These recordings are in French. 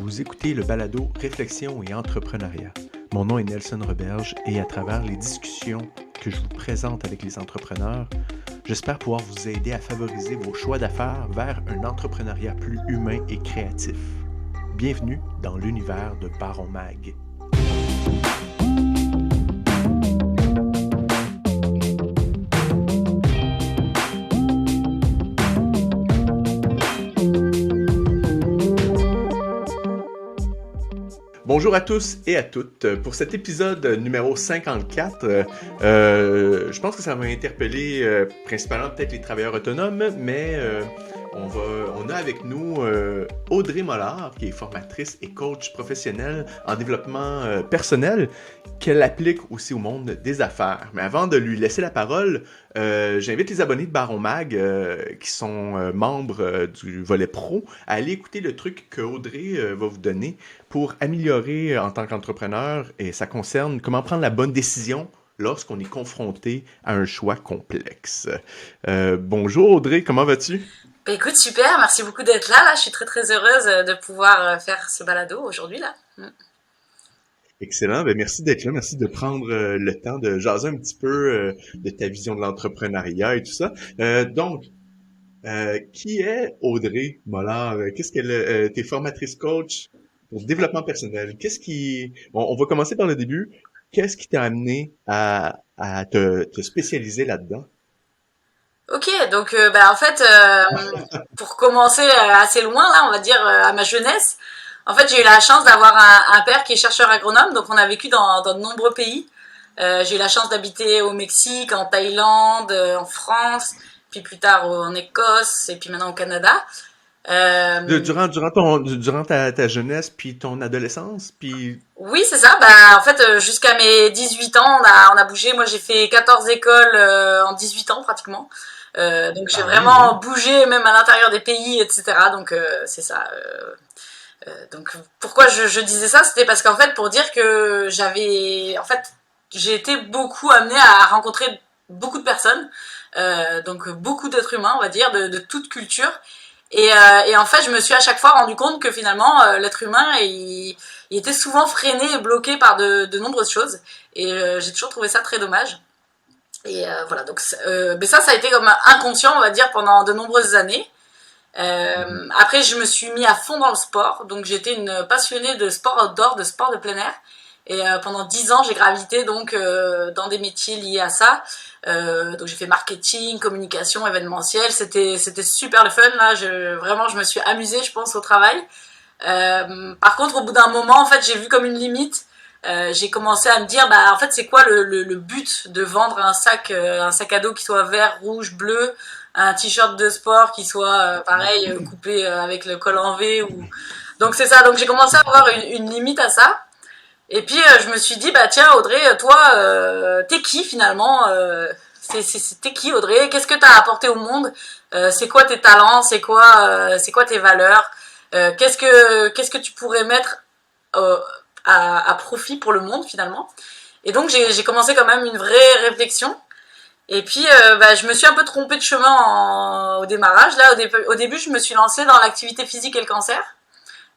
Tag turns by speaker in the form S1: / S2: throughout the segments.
S1: Vous écoutez le balado Réflexion et entrepreneuriat. Mon nom est Nelson Roberge et à travers les discussions que je vous présente avec les entrepreneurs, j'espère pouvoir vous aider à favoriser vos choix d'affaires vers un entrepreneuriat plus humain et créatif. Bienvenue dans l'univers de Baron Mag. Bonjour à tous et à toutes. Pour cet épisode numéro 54, je pense que ça va interpeller principalement peut-être les travailleurs autonomes, mais on a avec nous Audrey Mollard, qui est formatrice et coach professionnelle en développement personnel, qu'elle applique aussi au monde des affaires. Mais avant de lui laisser la parole, j'invite les abonnés de Baron Mag, qui sont membres du volet pro, à aller écouter le truc que Audrey va vous donner pour améliorer en tant qu'entrepreneur, et ça concerne comment prendre la bonne décision lorsqu'on est confronté à un choix complexe. Bonjour Audrey, comment vas-tu?
S2: Bah écoute, super, merci beaucoup d'être là. Je suis très très heureuse de pouvoir faire ce balado aujourd'hui là.
S1: Excellent, ben merci d'être là, merci de prendre le temps de jaser un petit peu de ta vision de l'entrepreneuriat et tout ça. Qui est Audrey Mollard? Qu'est-ce qu'elle t'es formatrice coach pour le développement personnel? Bon, on va commencer par le début. Qu'est-ce qui t'a amené à te spécialiser là-dedans?
S2: Ok, donc en fait, pour commencer assez loin là, on va dire à ma jeunesse, en fait j'ai eu la chance d'avoir un père qui est chercheur agronome, donc on a vécu dans de nombreux pays. J'ai eu la chance d'habiter au Mexique, en Thaïlande, en France, puis plus tard en Écosse et puis maintenant au Canada.
S1: Durant ta jeunesse puis ton adolescence, puis
S2: Oui, c'est ça. En fait, jusqu'à mes 18 ans, on a bougé. Moi, j'ai fait 14 écoles en 18 ans pratiquement. Donc, j'ai
S1: ah oui,
S2: vraiment
S1: hein?
S2: bougé, même à l'intérieur des pays, etc. Donc, c'est ça. Donc, pourquoi je disais ça, c'était parce qu'en fait, pour dire que j'ai été beaucoup amenée à rencontrer beaucoup de personnes, donc beaucoup d'êtres humains, on va dire, de toute culture. Et en fait, je me suis à chaque fois rendu compte que finalement, l'être humain, il était souvent freiné et bloqué par de nombreuses choses. Et j'ai toujours trouvé ça très dommage. Et voilà, donc mais ça a été comme inconscient, on va dire, pendant de nombreuses années.
S1: Mhm.
S2: Après, je me suis mis à fond dans le sport. Donc, j'étais une passionnée de sport outdoor, de sport de plein air. Et pendant 10 ans, j'ai gravité donc dans des métiers liés à ça. Donc j'ai fait marketing, communication, événementiel. C'était super le fun là. Vraiment, je me suis amusée, je pense, au travail. Par contre, au bout d'un moment, en fait, j'ai vu comme une limite. J'ai commencé à me dire, en fait, c'est quoi le but de vendre un sac à dos qui soit vert, rouge, bleu, un t-shirt de sport qui soit pareil, coupé avec le col en V ou. Donc c'est ça. Donc j'ai commencé à avoir une limite à ça. Et puis je me suis dit, tiens Audrey, toi, t'es qui finalement t'es qui Audrey? Qu'est-ce que t'as apporté au monde? C'est quoi tes talents? C'est quoi tes valeurs? Qu'est-ce que tu pourrais mettre euh, à profit pour le monde finalement? Et donc j'ai commencé quand même une vraie réflexion. Et puis je me suis un peu trompée de chemin au démarrage. Là, au début, je me suis lancée dans l'activité physique et le cancer.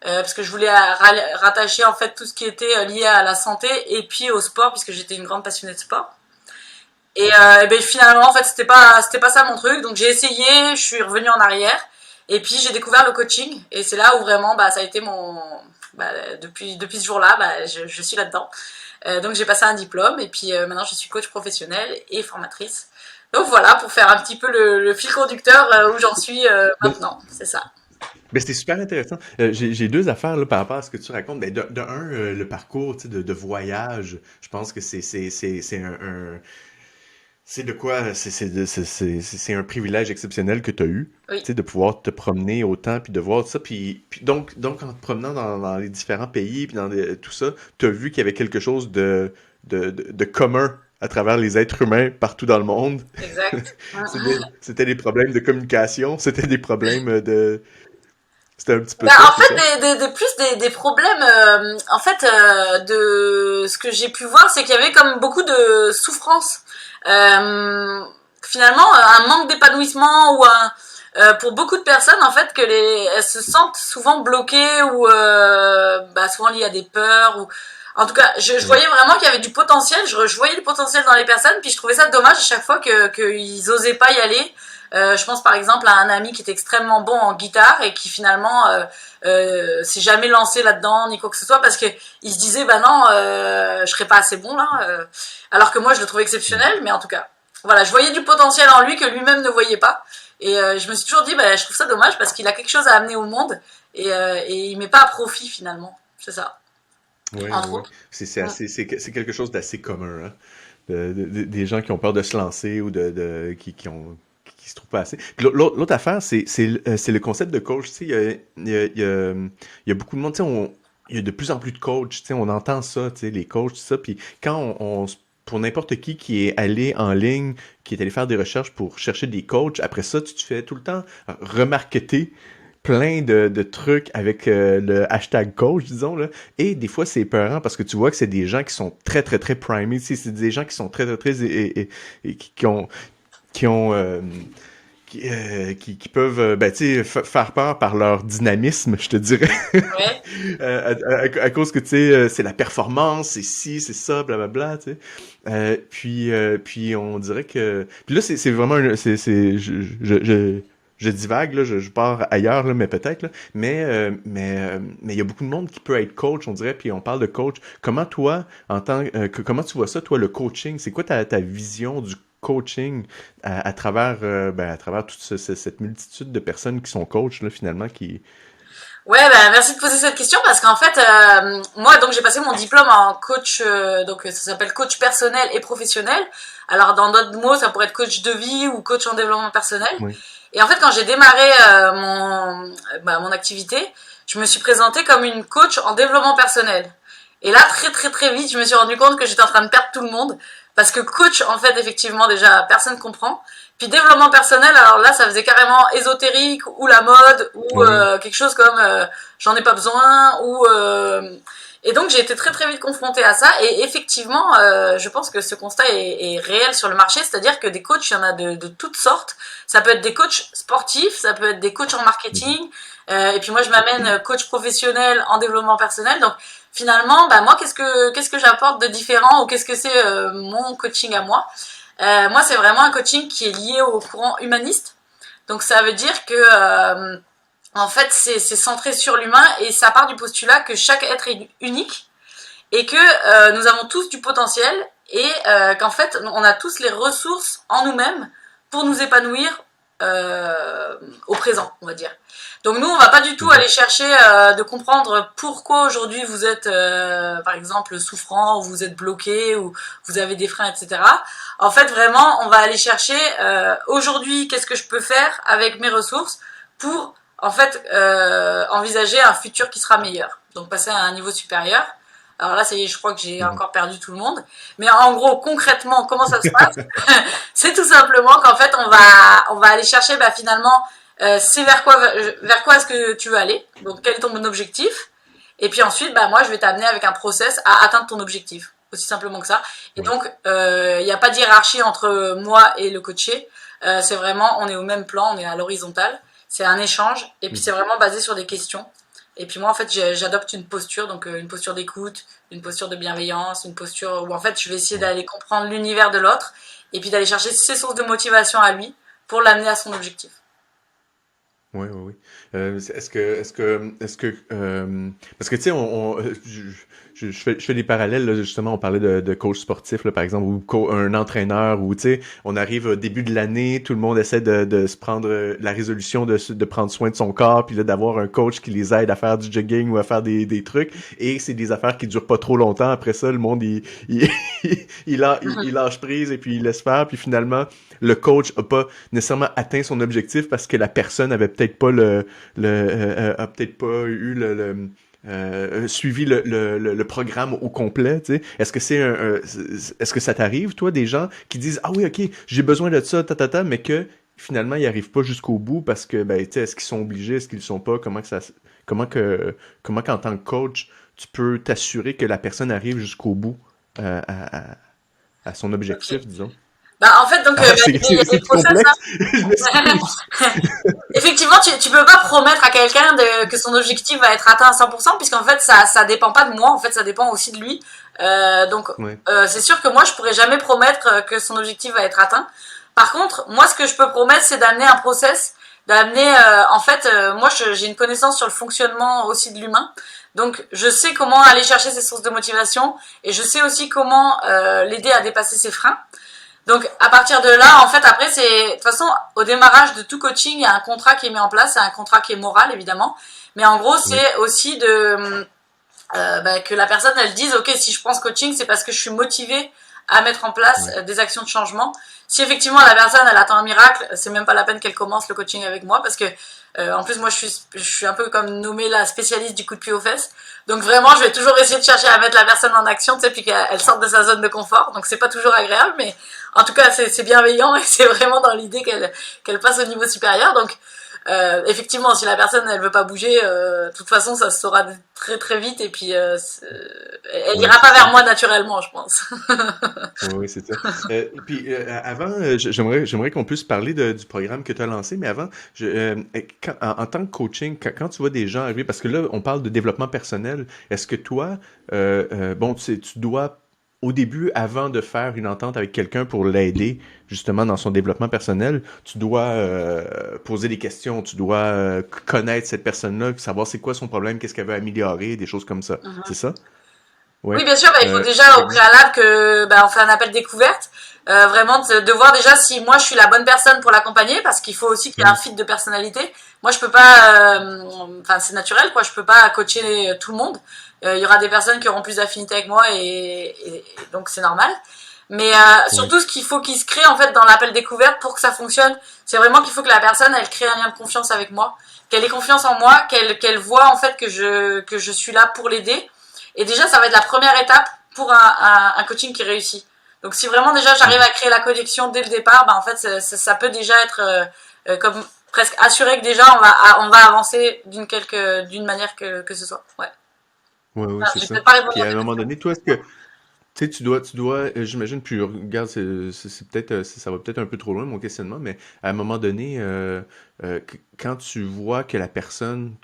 S2: Parce que je voulais rattacher en fait tout ce qui était lié à la santé et puis au sport puisque j'étais une grande passionnée de sport. Et finalement en fait c'était pas ça mon truc, donc j'ai essayé, je suis revenue en arrière et puis j'ai découvert le coaching et c'est là où vraiment ça a été depuis ce jour-là je suis là-dedans. Donc j'ai passé un diplôme et puis maintenant je suis coach professionnel et formatrice. Donc voilà pour faire un petit peu le fil conducteur où j'en suis
S1: Ben,
S2: maintenant, c'est ça.
S1: ben, c'était super intéressant. J'ai deux affaires là, par rapport à ce que tu racontes. Ben, de un, le parcours tu sais, de voyage, je pense que c'est c'est de quoi? C'est un privilège exceptionnel que tu as eu,
S2: Oui.
S1: tu sais, de pouvoir te promener autant, puis de voir ça. Donc en te promenant dans les différents pays, puis tout ça, tu as vu qu'il y avait quelque chose de commun à travers les êtres humains partout dans le monde.
S2: Exact.
S1: C'était des problèmes de communication, c'était des problèmes de... C'était un petit peu ça,
S2: En
S1: c'est
S2: fait,
S1: ça?
S2: des problèmes, en fait, de ce que j'ai pu voir, c'est qu'il y avait comme beaucoup de souffrance. Finalement, un manque d'épanouissement ou pour beaucoup de personnes, en fait, elles se sentent souvent bloquées ou souvent liées à des peurs ou en tout cas, je
S1: Ouais.
S2: voyais vraiment qu'il y avait du potentiel. Je voyais du potentiel dans les personnes, puis je trouvais ça dommage à chaque fois qu'ils osaient pas y aller. Je pense par exemple à un ami qui était extrêmement bon en guitare et qui finalement s'est jamais lancé là-dedans ni quoi que ce soit parce que il se disait bah non, je serais pas assez bon là. Alors que moi je le trouvais
S1: Ouais.
S2: exceptionnel, mais en tout cas, voilà, je voyais du potentiel en lui que lui-même ne voyait pas. Et je me suis toujours dit bah je trouve ça dommage parce qu'il a quelque chose à amener au monde et il met pas à profit finalement. C'est ça,
S1: Oui, oui,
S2: entre
S1: oui.
S2: autres. Mm.
S1: C'est quelque chose d'assez commun, hein. Des gens qui ont peur de se lancer ou qui se trouvent pas assez. Puis l'autre affaire, c'est le concept de coach. Tu sais, il y a beaucoup de monde. Tu sais, il y a de plus en plus de coachs. Tu sais, on entend ça, tu sais, les coachs, tout ça. Puis quand pour n'importe qui est allé en ligne, qui est allé faire des recherches pour chercher des coachs, après ça, tu te fais tout le temps remarketer plein de trucs avec le hashtag coach, disons, là. Et des fois, c'est épeurant parce que tu vois que c'est des gens qui sont très, très, très primés. Tu sais, c'est des gens qui sont très, très, très... et qui ont qui peuvent ben, tu sais, faire peur par leur dynamisme, je te dirais.
S2: Ouais.
S1: À cause que tu sais, c'est la performance, c'est ci, c'est ça, blablabla, tu sais. Puis on dirait que. Puis là, c'est vraiment je divague, là, je pars ailleurs, là, mais peut-être, là. Mais il y a beaucoup de monde qui peut être coach, on dirait, puis on parle de coach. Comment toi, comment tu vois ça, toi, le coaching? C'est quoi ta vision du coaching à travers toute cette multitude de personnes qui sont coachs, là, finalement, qui...
S2: Ouais, bah, merci de poser cette question parce qu'en fait, moi, donc j'ai passé mon diplôme en coach, donc ça s'appelle coach personnel et professionnel. Alors dans d'autres mots, ça pourrait être coach de vie ou coach en développement personnel.
S1: Oui.
S2: Et en fait, quand j'ai démarré mon activité, je me suis présentée comme une coach en développement personnel. Et là, très très très vite, je me suis rendu compte que j'étais en train de perdre tout le monde parce que coach, en fait, effectivement, déjà personne comprend. Puis développement personnel, alors là, ça faisait carrément ésotérique ou la mode ou
S1: Oui.
S2: quelque chose comme j'en ai pas besoin ou et donc j'ai été très très vite confrontée à ça et effectivement, je pense que ce constat est réel sur le marché, c'est-à-dire que des coachs, il y en a de toutes sortes. Ça peut être des coachs sportifs, ça peut être des coachs en
S1: Mhm.
S2: marketing, et puis moi je m'amène coach professionnel en développement personnel. Donc finalement, bah moi qu'est-ce que j'apporte de différent ou qu'est-ce que c'est mon coaching à moi? Moi, c'est vraiment un coaching qui est lié au courant humaniste. Donc, ça veut dire que, en fait, c'est centré sur l'humain et ça part du postulat que chaque être est unique et que nous avons tous du potentiel et qu'en fait, on a tous les ressources en nous-mêmes pour nous épanouir au présent, on va dire. Donc nous, on va pas du tout
S1: Mhm.
S2: aller chercher de comprendre pourquoi aujourd'hui vous êtes, par exemple, souffrant, ou vous êtes bloqué, ou vous avez des freins, etc. En fait, vraiment, on va aller chercher aujourd'hui qu'est-ce que je peux faire avec mes ressources pour, en fait, envisager un futur qui sera meilleur. Donc passer à un niveau supérieur. Alors là, ça y est, je crois que j'ai
S1: Mhm.
S2: encore perdu tout le monde. Mais en gros, concrètement, comment ça se passe? C'est tout simplement qu'en fait, on va aller chercher finalement c'est vers quoi est-ce que tu veux aller, donc quel est ton objectif, et puis ensuite moi je vais t'amener avec un process à atteindre ton objectif, aussi simplement que ça. Et
S1: Oui.
S2: donc il n'y a pas de hiérarchie entre moi et le coaché. C'est vraiment on est au même plan, on est à l'horizontale, c'est un échange et puis c'est
S1: Mhm.
S2: vraiment basé sur des questions. Et puis moi en fait j'adopte une posture, donc une posture d'écoute, une posture de bienveillance, une posture où en fait je vais essayer
S1: Ouais.
S2: d'aller comprendre l'univers de l'autre et puis d'aller chercher ses sources de motivation à lui pour l'amener à son objectif.
S1: Oui, oui, oui. Parce que tu sais, je fais des parallèles, là, justement, on parlait de coach sportif, là, par exemple, ou un entraîneur, ou tu sais, on arrive au début de l'année, tout le monde essaie de se prendre la résolution de prendre soin de son corps, puis là, d'avoir un coach qui les aide à faire du jogging ou à faire des trucs, et c'est des affaires qui durent pas trop longtemps. Après ça, le monde, il lâche prise et puis il laisse faire, puis finalement, le coach a pas nécessairement atteint son objectif parce que la personne avait peut-être pas a peut-être pas eu suivi le programme au complet, tu sais. Est-ce que est-ce que ça t'arrive, toi, des gens qui disent ah oui, ok, j'ai besoin de ça, mais que finalement ils arrivent pas jusqu'au bout parce que ben tu sais, est-ce qu'ils sont obligés, est-ce qu'ils le sont pas, comment que comment qu'en tant que coach tu peux t'assurer que la personne arrive jusqu'au bout à son
S2: Ok.
S1: objectif, disons.
S2: Bah, en fait, donc,
S1: Ah,
S2: il y a des
S1: c'est
S2: process,
S1: complexe. Je
S2: hein.
S1: m'excuse.
S2: Effectivement, tu peux pas promettre à quelqu'un que son objectif va être atteint à 100%, puisqu'en fait, ça dépend pas de moi, en fait, ça dépend aussi de lui. Donc,
S1: Ouais,
S2: c'est sûr que moi, je pourrais jamais promettre que son objectif va être atteint. Par contre, moi, ce que je peux promettre, c'est d'amener un process, d'amener, en fait, moi, j'ai une connaissance sur le fonctionnement aussi de l'humain. Donc, je sais comment aller chercher ses sources de motivation, et je sais aussi comment l'aider à dépasser ses freins. Donc à partir de là, en fait, après, c'est de toute façon au démarrage de tout coaching, il y a un contrat qui est mis en place, c'est un contrat qui est moral évidemment, mais en gros,
S1: oui,
S2: c'est aussi de que la personne elle dise ok, si je prends ce coaching, c'est parce que je suis motivée à mettre en place
S1: oui.
S2: des actions de changement. Si effectivement la personne elle attend un miracle, c'est même pas la peine qu'elle commence le coaching avec moi parce que en plus moi je suis un peu comme nommée la spécialiste du coup de pied aux fesses. Donc vraiment je vais toujours essayer de chercher à mettre la personne en action, tu sais, puis qu'elle sorte de sa zone de confort. Donc c'est pas toujours agréable, mais en tout cas c'est bienveillant et c'est vraiment dans l'idée qu'elle passe au niveau supérieur. Donc effectivement, si la personne elle veut pas bouger, de toute façon ça se saura très très vite et puis elle
S1: Oui,
S2: ira
S1: c'est
S2: pas vers
S1: ça.
S2: moi naturellement, je pense.
S1: Oui, oui, c'est ça. Et puis, avant, j'aimerais qu'on puisse parler du programme que tu as lancé, mais avant, en tant que coaching, quand tu vois des gens arriver, parce que là, on parle de développement personnel, est-ce que toi, bon, tu dois, au début, avant de faire une entente avec quelqu'un pour l'aider, justement, dans son développement personnel, tu dois poser des questions, tu dois connaître cette personne-là, savoir c'est quoi son problème, qu'est-ce qu'elle veut améliorer, des choses comme ça. C'est ça?
S2: Oui,
S1: Ouais.
S2: bien sûr, bah, il faut déjà au préalable que on fait un appel découverte, vraiment de voir déjà si moi je suis la bonne personne pour l'accompagner, parce qu'il faut aussi qu'il y ait un
S1: Mhm.
S2: fit de personnalité. Moi, je peux pas, enfin c'est naturel quoi, je peux pas coacher tout le monde. Il y aura des personnes qui auront plus d'affinité avec moi et donc c'est normal. Mais
S1: Ouais.
S2: surtout, ce qu'il faut qu'il se crée en fait dans l'appel découverte pour que ça fonctionne, c'est vraiment qu'il faut que la personne elle crée un lien de confiance avec moi, qu'elle ait confiance en moi, qu'elle voit en fait que je suis là pour l'aider. Et déjà, ça va être la première étape pour un coaching qui réussit. Donc, si vraiment déjà j'arrive à
S1: Mhm.
S2: créer la connexion dès le départ, bah, en fait, ça peut déjà être comme presque assuré que déjà on va avancer d'une manière que ce soit. Ouais.
S1: Oui, oui,
S2: Enfin,
S1: c'est
S2: j'ai
S1: ça.
S2: peut-être pas répondu
S1: Puis
S2: à
S1: à un
S2: ta
S1: moment
S2: question.
S1: donné, toi, est-ce que tu dois, j'imagine, puis regarde, c'est peut-être, ça va peut-être un peu trop loin mon questionnement, mais à un moment donné, quand tu vois que la personne,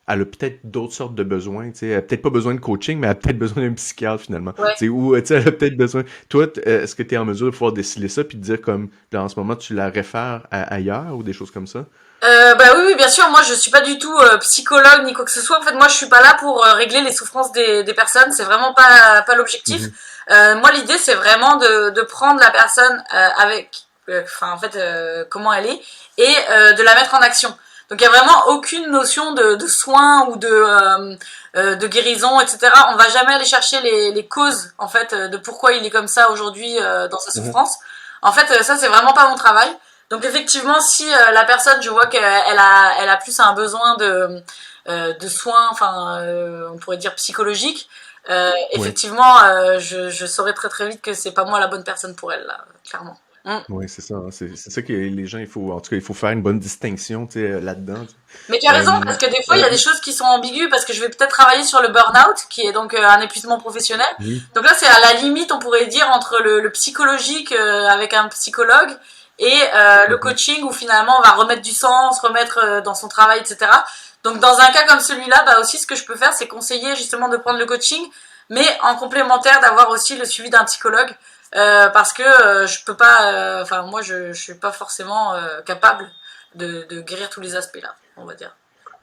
S1: elle a peut-être d'autres sortes de besoins, tu sais, elle a peut-être pas besoin de coaching, mais elle a peut-être besoin d'un psychiatre finalement. Tu
S2: Ouais.
S1: sais, ou tu sais, elle a peut-être besoin. Toi, est-ce que tu es en mesure de pouvoir déceler ça puis de dire comme, là, en ce moment, tu la réfères ailleurs ou des choses comme ça?
S2: Bah oui, oui, bien sûr. Moi, je suis pas du tout psychologue ni quoi que ce soit. En fait, moi, je suis pas là pour régler les souffrances des personnes. C'est vraiment pas l'objectif.
S1: Mhm.
S2: Moi, l'idée, c'est vraiment de prendre la personne avec, enfin, en fait, comment elle est et de la mettre en action. Donc, il y a vraiment aucune notion de soins ou de guérison, etc. On va jamais aller chercher les causes, en fait, de pourquoi il est comme ça aujourd'hui dans sa
S1: Mhm.
S2: souffrance. En fait, ça, c'est vraiment pas mon travail. Donc effectivement, si la personne, je vois elle a plus un besoin de soins, enfin, on pourrait dire psychologiques,
S1: Ouais.
S2: effectivement, je saurais très très vite que c'est pas moi la bonne personne pour elle, là, clairement. Mm.
S1: Oui, c'est ça, hein. C'est ça que les gens, en tout cas, il faut faire une bonne distinction, tu sais, là-dedans, tu sais.
S2: Mais tu as raison, parce que des fois, il y a des choses qui sont ambiguës, parce que je vais peut-être travailler sur le burn-out, qui est donc un épuisement professionnel.
S1: oui.
S2: Donc là, c'est à la limite, on pourrait dire, entre le psychologique avec un psychologue et le
S1: Mhm.
S2: coaching, où finalement, on va remettre du sens, remettre dans son travail, etc. Donc dans un cas comme celui-là, bah aussi, ce que je peux faire, c'est conseiller justement de prendre le coaching, mais en complémentaire d'avoir aussi le suivi d'un psychologue, parce que je peux pas, enfin moi, je suis pas forcément capable de guérir tous les aspects là, on va dire.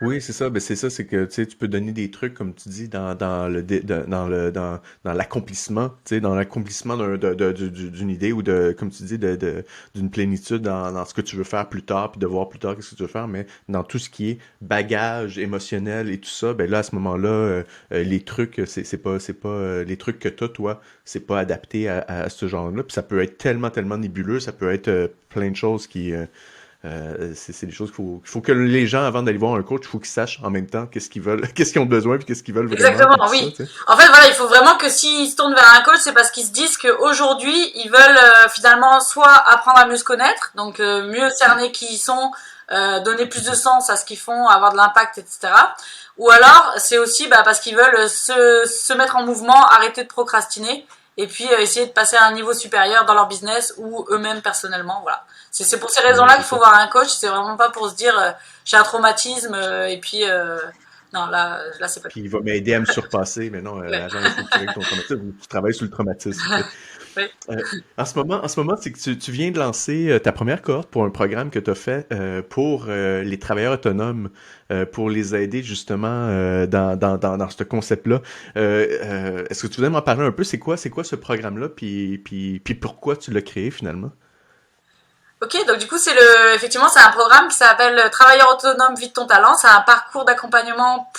S1: Oui, c'est ça. Ben, c'est ça, c'est que tu sais, tu peux donner des trucs, comme tu dis, dans l'accomplissement, tu sais, dans l'accomplissement d'une idée ou comme tu dis, d'une plénitude dans ce que tu veux faire plus tard, puis de voir plus tard qu'est-ce que tu veux faire, mais dans tout ce qui est bagage émotionnel et tout ça, ben là, à ce moment-là, les trucs, les trucs que t'as, toi, c'est pas adapté à ce genre-là. Puis ça peut être tellement, tellement nébuleux, ça peut être plein de choses c'est des choses qu'il faut que les gens, avant d'aller voir un coach, il faut qu'ils sachent en même temps qu'est-ce qu'ils veulent, qu'est-ce qu'ils ont besoin, puis qu'est-ce qu'ils veulent vraiment,
S2: Exactement,
S1: puis tout ça,
S2: oui.
S1: tu sais.
S2: En fait, voilà, il faut vraiment que s'ils se tournent vers un coach, c'est parce qu'ils se disent qu'aujourd'hui, ils veulent finalement soit apprendre à mieux se connaître, donc mieux cerner qui ils sont, donner plus de sens à ce qu'ils font, avoir de l'impact, etc. Ou alors, c'est aussi parce qu'ils veulent se mettre en mouvement, arrêter de procrastiner et puis essayer de passer à un niveau supérieur dans leur business ou eux-mêmes personnellement. Voilà. C'est pour ces raisons-là qu'il faut voir un coach. C'est vraiment pas pour se dire j'ai un traumatisme et puis non, là c'est pas.
S1: Puis il va m'aider à me surpasser, mais non,
S2: Ouais.
S1: l'agent, il faut que tu règles ton traumatisme ou tu travailles sur le traumatisme. Tu sais.
S2: Oui.
S1: En ce moment, c'est que tu viens de lancer ta première cohorte pour un programme que tu as fait pour les travailleurs autonomes, pour les aider justement dans ce concept-là. Est-ce que tu voudrais m'en parler un peu? C'est quoi ce programme-là? Puis pourquoi tu l'as créé finalement?
S2: Ok, donc du coup effectivement c'est un programme qui s'appelle Travailleurs autonomes, vite ton talent. C'est un parcours d'accompagnement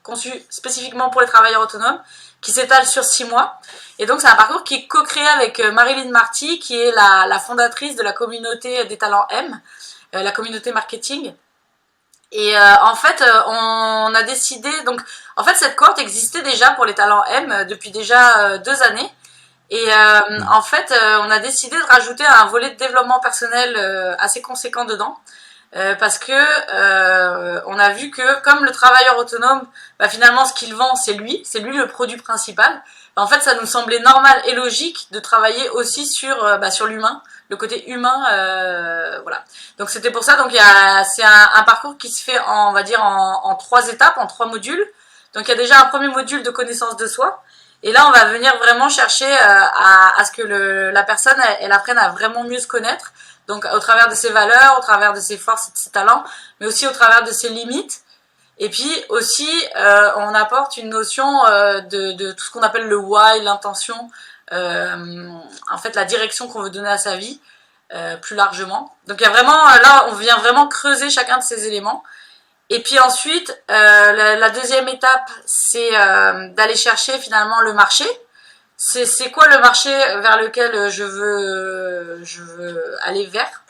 S2: conçu spécifiquement pour les travailleurs autonomes, qui s'étale sur 6 mois. Et donc c'est un parcours qui est co-créé avec Marilyn Marty, qui est la fondatrice de la communauté des talents M, la communauté marketing. Et en fait, on a décidé, donc en fait cette cohorte existait déjà pour les talents M depuis déjà 2 années. Et en fait, on a décidé de rajouter un volet de développement personnel assez conséquent dedans. Parce que on a vu que comme le travailleur autonome, bah, finalement ce qu'il vend c'est lui le produit principal. Bah, en fait ça nous semblait normal et logique de travailler aussi sur l'humain, le côté humain, voilà. Donc c'était pour ça. Donc c'est un parcours qui se fait on va dire en 3 étapes, en 3 modules. Donc il y a déjà un premier module de connaissance de soi. Et là, on va venir vraiment chercher à ce que la personne elle apprenne à vraiment mieux se connaître. Donc, au travers de ses valeurs, au travers de ses forces et de ses talents, mais aussi au travers de ses limites. Et puis aussi, on apporte une notion de tout ce qu'on appelle le why, l'intention, en fait, la direction qu'on veut donner à sa vie, plus largement. Donc, il y a vraiment, là, on vient vraiment creuser chacun de ces éléments. Et puis ensuite, la deuxième étape, c'est d'aller chercher finalement le marché. C'est quoi le marché vers lequel je veux aller vers.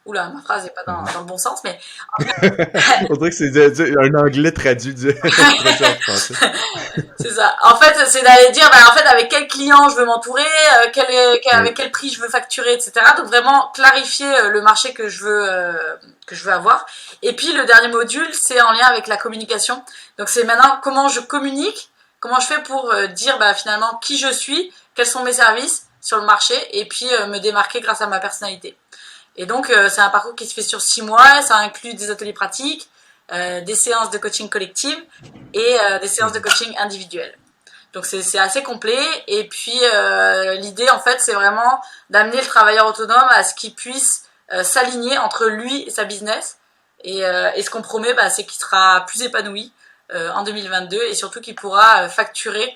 S2: Oula, ma phrase n'est pas dans le bon sens, mais
S1: On dirait que c'est un anglais traduit, traduit en français.
S2: c'est ça. En fait, c'est d'aller dire, bah, en fait, avec quel client je veux m'entourer, avec quel prix je veux facturer, etc. Donc vraiment clarifier le marché que je veux avoir. Et puis le dernier module, c'est en lien avec la communication. Donc c'est maintenant comment je communique, comment je fais pour dire bah, finalement qui je suis, quels sont mes services sur le marché, et puis me démarquer grâce à ma personnalité. Et donc c'est un parcours qui se fait sur 6 mois. Ça inclut des ateliers pratiques, des séances de coaching collective et des séances de coaching individuelles. Donc c'est assez complet. Et puis l'idée en fait c'est vraiment d'amener le travailleur autonome à ce qu'il puisse s'aligner entre lui et sa business. Et ce qu'on promet bah, c'est qu'il sera plus épanoui en 2022 et surtout qu'il pourra facturer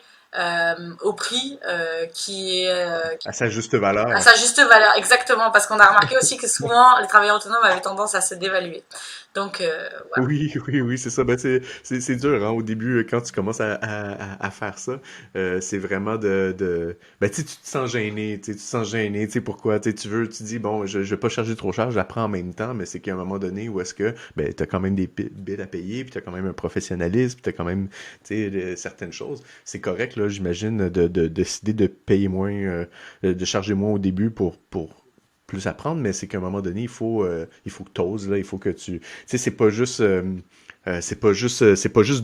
S2: au prix
S1: À sa juste valeur.
S2: à sa juste valeur, exactement, parce qu'on a remarqué aussi que souvent les travailleurs autonomes avaient tendance à se dévaluer. Donc voilà.
S1: Oui, oui, oui, c'est ça. Ben, c'est dur, hein, au début, quand tu commences à faire ça. C'est vraiment ben, tu sais, tu te sens gêné, tu sais, pourquoi, tu dis, bon, je vais pas charger trop cher, j'apprends en même temps, mais c'est qu'à un moment donné où est-ce que, ben, t'as quand même des billes à payer, puis t'as quand même un professionnalisme, puis t'as quand même, tu sais, certaines choses. C'est correct, là, j'imagine, de décider de payer moins, de charger moins au début pour plus apprendre, mais c'est qu'à un moment donné, il faut que t'oses, là, il faut que tu sais, c'est pas juste de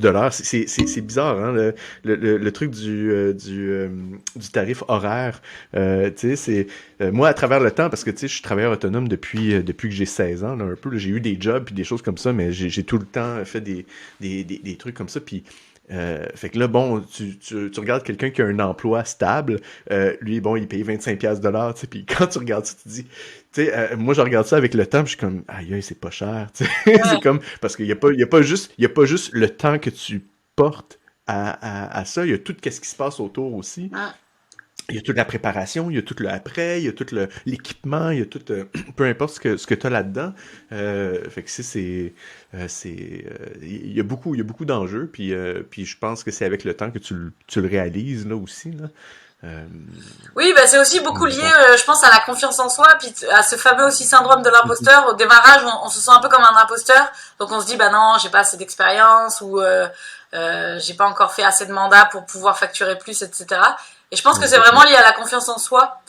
S1: l'heure. C'est bizarre, hein, le truc du tarif horaire. Tu sais, moi, à travers le temps, parce que tu sais, je suis travailleur autonome depuis que j'ai 16 ans, là, un peu. Là, j'ai eu des jobs puis des choses comme ça, mais j'ai tout le temps fait des trucs comme ça. Puis fait que là, bon, tu regardes quelqu'un qui a un emploi stable, lui, bon, il paye 25$ de l'heure, tu sais, puis quand tu regardes ça, tu te dis, tu sais, moi, je regarde ça avec le temps, puis je suis comme, aïe, aïe, c'est pas cher, tu sais, c'est
S2: Ouais.
S1: comme, parce qu'il y a pas juste le temps que tu portes à ça, il y a tout ce qui se passe autour aussi.
S2: Ouais.
S1: Il y a toute la préparation, il y a tout le après, il y a tout l'équipement, il y a tout, peu importe ce que tu as là-dedans. Fait que il y a beaucoup d'enjeux, puis je pense que c'est avec le temps que tu le réalises là aussi là. Euh,
S2: Oui, bah, c'est aussi beaucoup lié,
S1: donc,
S2: je pense, à la confiance en soi, puis à ce fameux aussi syndrome de l'imposteur. Au démarrage, on se sent un peu comme un imposteur, donc on se dit, bah non, j'ai pas assez d'expérience, ou j'ai pas encore fait assez de mandats pour pouvoir facturer plus, etc. Et je pense que c'est vraiment
S1: exactement.
S2: lié à la confiance en soi,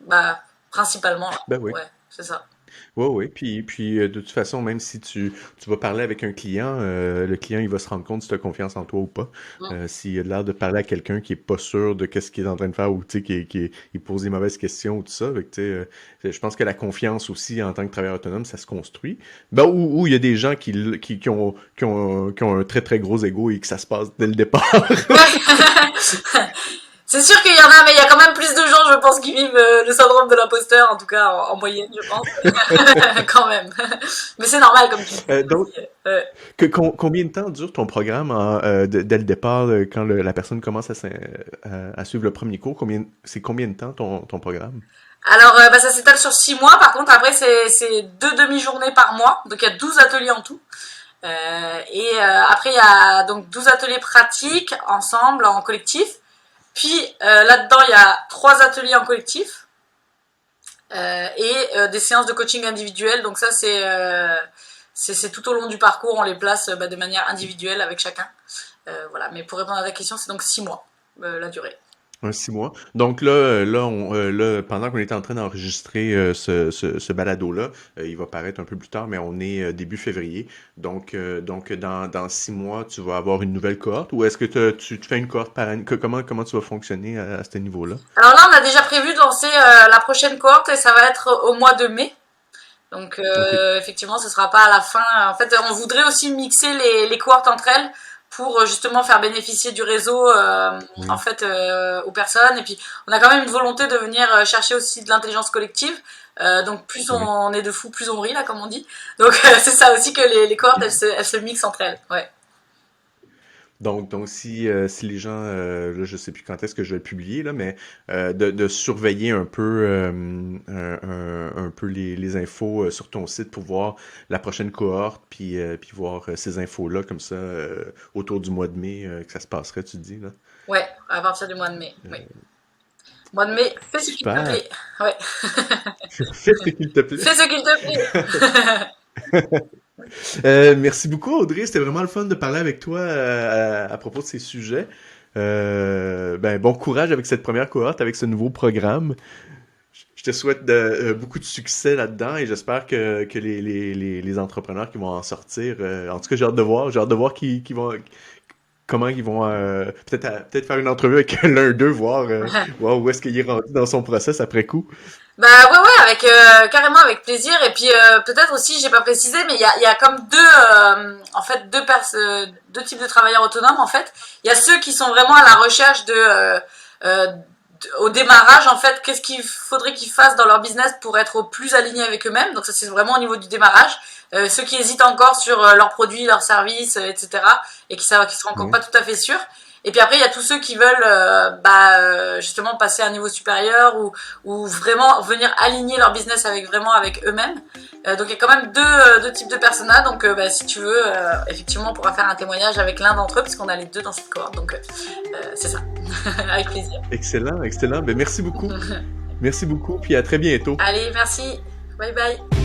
S2: bah, principalement.
S1: Ben oui.
S2: Ouais, c'est ça.
S1: Oui, oui. Puis de toute façon, même si tu vas parler avec un client, le client, il va se rendre compte si tu as confiance en toi ou pas.
S2: Mm.
S1: S'il a l'air de parler à quelqu'un qui est pas sûr de qu'est-ce qu'il est en train de faire ou tu sais, il pose des mauvaises questions ou tout ça. Fait que, tu sais, je pense que la confiance aussi en tant que travailleur autonome, ça se construit. Ben, ou il y a des gens qui ont un très très gros ego et que ça se passe dès le départ.
S2: Ouais. C'est sûr qu'il y en a, mais il y a quand même plus de gens, je pense, qui vivent le syndrome de l'imposteur, en tout cas en moyenne, je pense. Quand même. Mais c'est normal, comme tu
S1: Donc,
S2: dis.
S1: combien de temps dure ton programme dès le départ, quand la personne commence à suivre le premier cours? C'est combien de temps ton programme?
S2: Alors, bah, ça s'étale sur 6 mois. Par contre, après, c'est 2 demi-journées par mois. Donc, il y a 12 ateliers en tout. Après, il y a donc 12 ateliers pratiques ensemble, en collectif. Puis, là-dedans, il y a 3 ateliers en collectif. Des séances de coaching individuel. Donc, ça, c'est tout au long du parcours. On les place de manière individuelle avec chacun. Voilà. Mais pour répondre à ta question, c'est donc 6 mois, la durée.
S1: Un 6 mois. Donc là, pendant qu'on est en train d'enregistrer ce balado-là, il va paraître un peu plus tard, mais on est début février. Donc dans 6 mois, tu vas avoir une nouvelle cohorte ou est-ce que tu te fais une cohorte par année? Comment tu vas fonctionner à ce niveau-là?
S2: Alors là, on a déjà prévu de lancer la prochaine cohorte et ça va être au mois de mai. Donc
S1: OK.
S2: effectivement, ce sera pas à la fin. En fait, on voudrait aussi mixer les cohortes entre elles pour justement faire bénéficier du réseau en
S1: Oui.
S2: fait aux personnes. Et puis, on a quand même une volonté de venir chercher aussi de l'intelligence collective. Donc plus
S1: Oui.
S2: on est de fous, plus on rit là, comme on dit. Donc c'est ça aussi que les cohortes, elles se mixent entre elles. Ouais.
S1: Donc si les gens, là, je sais plus quand est-ce que je vais le publier, là, mais de surveiller un peu, un peu les infos sur ton site pour voir la prochaine cohorte, puis voir ces infos-là comme ça autour du mois de mai que ça se passerait, tu te dis, là.
S2: Ouais, à partir du mois de mai. Oui. Mois de mai, fais ce qu'il te
S1: Super!
S2: plaît. Ouais.
S1: Fais ce qu'il te plaît.
S2: Fais ce qu'il te plaît.
S1: Merci beaucoup, Audrey. C'était vraiment le fun de parler avec toi à propos de ces sujets. Ben, bon courage avec cette première cohorte, avec ce nouveau programme. Je te souhaite beaucoup de succès là-dedans et j'espère que les entrepreneurs qui vont en sortir, en tout cas, j'ai hâte de voir comment ils vont peut-être faire une entrevue avec l'un d'eux, voir où est-ce qu'il est rendu dans son process après coup.
S2: Bah ouais ouais avec carrément avec plaisir et puis peut-être aussi j'ai pas précisé mais il y a comme en fait deux types de travailleurs autonomes en fait il y a ceux qui sont vraiment à la recherche au démarrage en fait qu'est-ce qu'il faudrait qu'ils fassent dans leur business pour être au plus alignés avec eux-mêmes donc ça c'est vraiment au niveau du démarrage ceux qui hésitent encore sur leurs produits leurs services etc et qui sont encore
S1: Oui.
S2: pas tout à fait sûrs et puis après, il y a tous ceux qui veulent justement passer à un niveau supérieur ou vraiment venir aligner leur business avec eux-mêmes. Donc il y a quand même deux types de personas. Donc si tu veux, effectivement, on pourra faire un témoignage avec l'un d'entre eux puisqu'on a les deux dans cette cohorte. Donc c'est ça, avec plaisir.
S1: Excellent, excellent. Ben, merci beaucoup. Merci beaucoup, puis à très bientôt.
S2: Allez, merci. Bye bye.